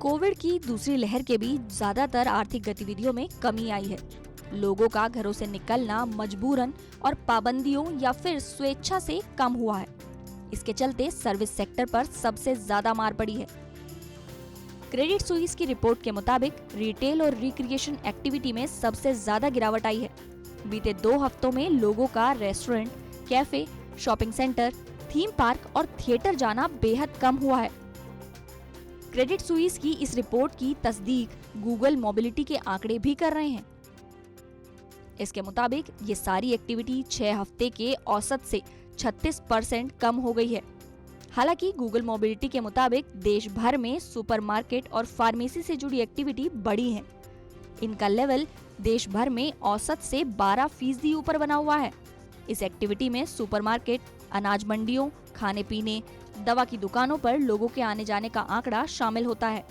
Covid की दूसरी लहर के बीच ज्यादातर आर्थिक गतिविधियों में कमी आई है। लोगों का घरों से निकलना मजबूरन और पाबंदियों या फिर स्वेच्छा से कम हुआ है। इसके चलते सर्विस सेक्टर पर सबसे ज्यादा मार पड़ी है। क्रेडिट सुइस की रिपोर्ट के मुताबिक रिटेल और रिक्रिएशन एक्टिविटी में सबसे ज्यादा गिरावट आई है। बीते 2 हफ्तों में लोगों का restaurant, cafe, shopping centre, theme park और थिएटर जाना बेहद कम हुआ है। क्रेडिट सुइस की इस रिपोर्ट की तस्दीक गूगल मोबिलिटी के आंकड़े भी कर रहे हैं। इसके मुताबिक ये सारी एक्टिविटी 6 हफ्ते के औसत से 36% कम हो गई है। हालांकि गूगल मोबिलिटी के मुताबिक देश भर में सुपरमार्केट और फार्मेसी से जुड़ी एक्टिविटी बढ़ी है। इनका लेवल देश भर में औसत से 12% ऊपर बना हुआ है। इस एक्टिविटी में सुपरमार्केट, अनाज मंडियों, खाने पीने, दवा की दुकानों पर लोगों के आने जाने का आंकड़ा शामिल होता है।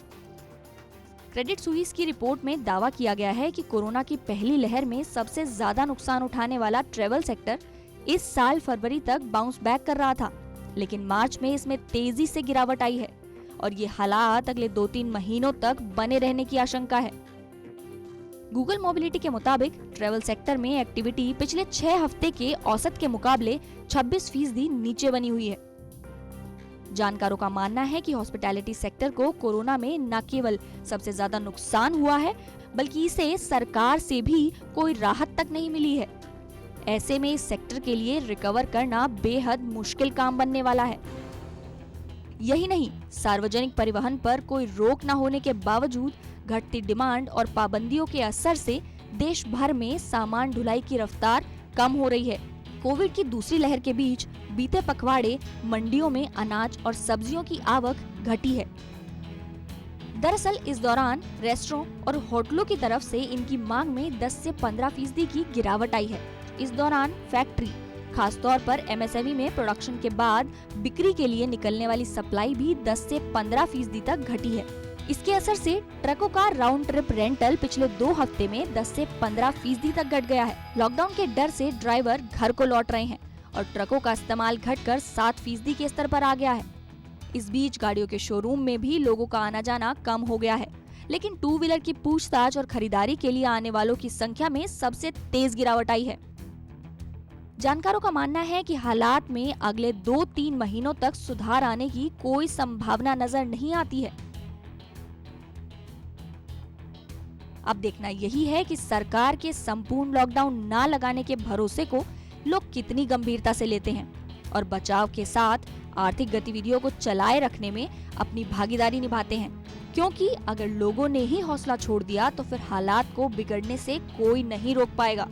क्रेडिट सुइस की रिपोर्ट में दावा किया गया है कि कोरोना की पहली लहर में सबसे ज्यादा नुकसान उठाने वाला ट्रेवल सेक्टर इस साल फरवरी तक बाउंस बैक कर रहा था, लेकिन मार्च में इसमें तेजी से गिरावट आई है और ये हालात अगले 2-3 महीनों तक बने रहने की आशंका है। गूगल मोबिलिटी के मुताबिक ट्रेवल सेक्टर में एक्टिविटी पिछले 6 हफ्ते के औसत के मुकाबले 26% नीचे बनी हुई है। जानकारों का मानना है कि हॉस्पिटैलिटी सेक्टर को कोरोना में न केवल सबसे ज्यादा नुकसान हुआ है, बल्कि इसे सरकार से भी कोई राहत तक नहीं मिली है। ऐसे में इस सेक्टर के लिए रिकवर करना बेहद मुश्किल काम बनने वाला है। यही नहीं, सार्वजनिक परिवहन पर कोई रोक न होने के बावजूद घटती डिमांड और पाबंदियों के असर से देश भर में सामान ढुलाई की रफ्तार कम हो रही है। कोविड की दूसरी लहर के बीच बीते पखवाड़े मंडियों में अनाज और सब्जियों की आवक घटी है। दरअसल इस दौरान रेस्टोरेंट और होटलों की तरफ से इनकी मांग में 10 से 15% की गिरावट आई है। इस दौरान फैक्ट्री, खासतौर पर एमएसएमई में प्रोडक्शन के बाद बिक्री के लिए निकलने वाली सप्लाई भी 10 से 15% तक घटी है। इसके असर से ट्रकों का राउंड ट्रिप रेंटल पिछले 2 हफ्ते में 10 से 15% तक घट गया है। लॉकडाउन के डर से ड्राइवर घर को लौट रहे हैं और ट्रकों का इस्तेमाल घटकर 7% के स्तर पर आ गया है। इस बीच गाड़ियों के शोरूम में भी लोगों का आना जाना कम हो गया है, लेकिन 2 व्हीलर की पूछताछ और खरीदारी के लिए आने वालों की संख्या में सबसे तेज गिरावट आई है। जानकारों का मानना है कि हालात में अगले 2-3 महीनों तक सुधार आने की कोई संभावना नजर नहीं आती है। अब देखना यही है कि सरकार के संपूर्ण लॉकडाउन ना लगाने के भरोसे को लोग कितनी गंभीरता से लेते हैं और बचाव के साथ आर्थिक गतिविधियों को चलाए रखने में अपनी भागीदारी निभाते हैं, क्योंकि अगर लोगों ने ही हौसला छोड़ दिया तो फिर हालात को बिगड़ने से कोई नहीं रोक पाएगा।